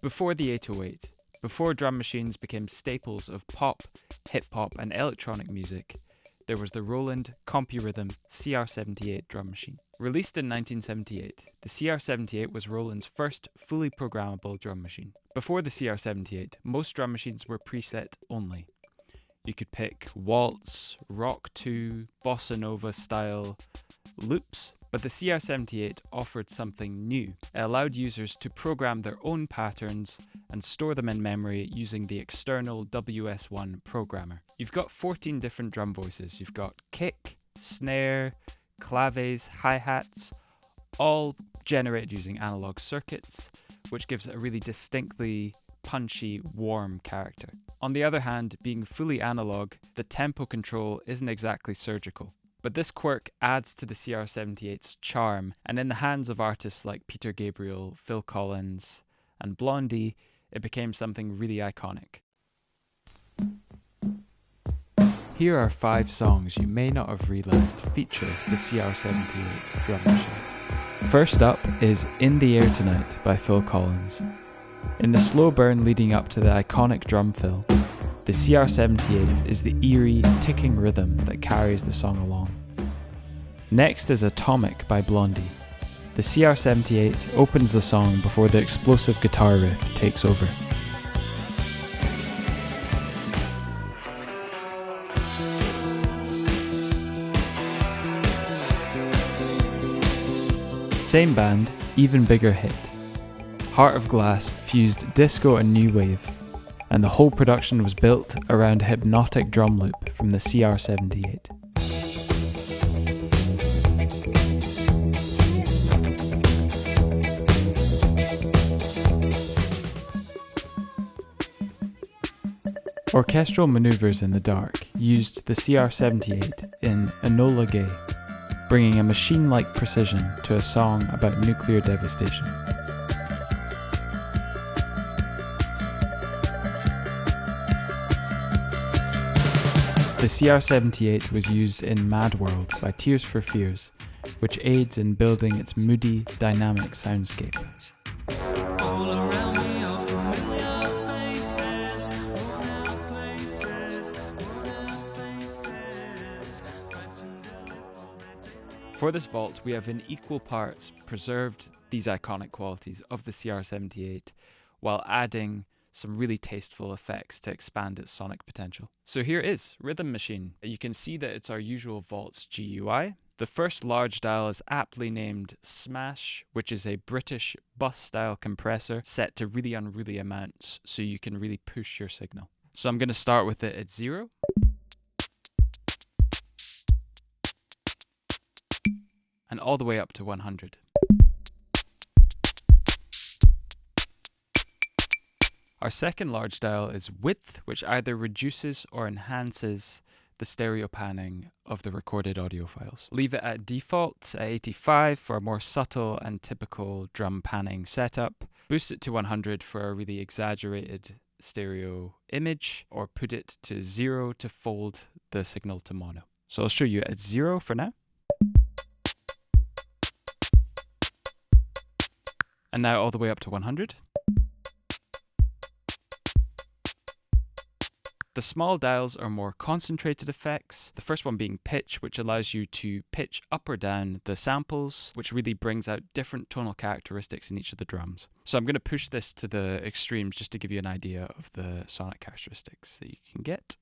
Before the 808, before drum machines became staples of pop, hip-hop and electronic music, there was the Roland CompuRhythm CR-78 drum machine. Released in 1978, the CR-78 was Roland's first fully programmable drum machine. Before the CR-78, most drum machines were preset only. You could pick waltz, rock 2, bossa nova style loops, but the CR-78 offered something new. It allowed users to program their own patterns and store them in memory using the external WS1 programmer. You've got 14 different drum voices. You've got kick, snare, claves, hi-hats, all generated using analog circuits, which gives it a really distinctly punchy, warm character. On the other hand, being fully analog, the tempo control isn't exactly surgical. But this quirk adds to the CR-78's charm, and in the hands of artists like Gabriel, Phil Collins, and Blondie, it became something really iconic. Here are 5 songs you may not have realised feature the CR-78 drum machine. First up is In the Air Tonight by Phil Collins. In the slow burn leading up to the iconic drum fill, the CR-78 is the eerie, ticking rhythm that carries the song along. Next is Atomic by Blondie. The CR-78 opens the song before the explosive guitar riff takes over. Same band, even bigger hit. Heart of Glass fused disco and new wave, and the whole production was built around a hypnotic drum loop from the CR-78. Orchestral Maneuvers in the Dark used the CR-78 in Enola Gay, bringing a machine-like precision to a song about nuclear devastation. The CR-78 was used in Mad World by Tears for Fears, which aids in building its moody, dynamic soundscape. For this vault, we have in equal parts preserved these iconic qualities of the CR-78 while adding some really tasteful effects to expand its sonic potential. So here is Rhythm Machine. You can see that it's our usual vault's GUI. The first large dial is aptly named Smash, which is a British bus-style compressor set to really unruly amounts so you can really push your signal. So I'm going to start with it at 0. And all the way up to 100. Our second large dial is width, which either reduces or enhances the stereo panning of the recorded audio files. Leave it at default at 85 for a more subtle and typical drum panning setup. Boost it to 100 for a really exaggerated stereo image, or put it to 0 to fold the signal to mono. So I'll show you at 0 for now. And now all the way up to 100. The small dials are more concentrated effects, the first one being pitch, which allows you to pitch up or down the samples, which really brings out different tonal characteristics in each of the drums. So I'm going to push this to the extremes just to give you an idea of the sonic characteristics that you can get.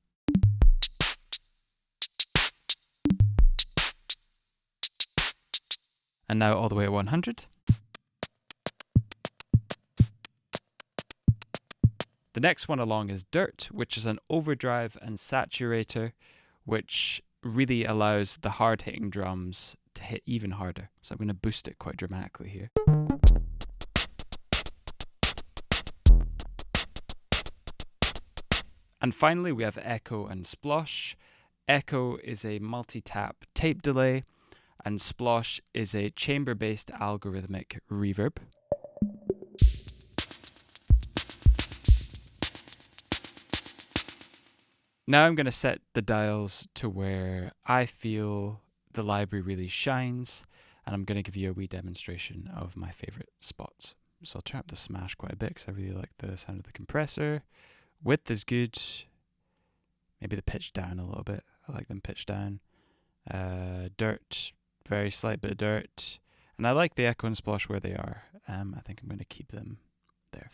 And now all the way at 100. The next one along is Dirt, which is an overdrive and saturator, which really allows the hard-hitting drums to hit even harder. So I'm going to boost it quite dramatically here. And finally, we have Echo and Splosh. Echo is a multi-tap tape delay, and Splosh is a chamber-based algorithmic reverb. Now I'm going to set the dials to where I feel the library really shines, and I'm going to give you a wee demonstration of my favourite spots. So I'll turn up the smash quite a bit because I really like the sound of the compressor. Width is good. Maybe the pitch down a little bit. I like them pitched down. Dirt, very slight bit of dirt. And I like the echo and splosh where they are. I think I'm going to keep them there.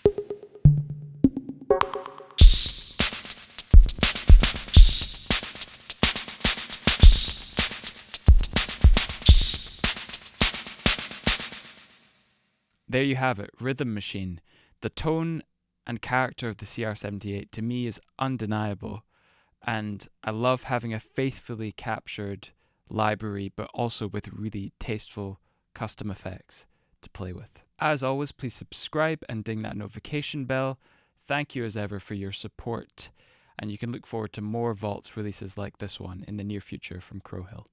There you have it, Rhythm Machine. The tone and character of the CR-78 to me is undeniable, and I love having a faithfully captured library but also with really tasteful custom effects to play with. As always, please subscribe and ding that notification bell. Thank you as ever for your support, and you can look forward to more Vaults releases like this one in the near future from Crowhill.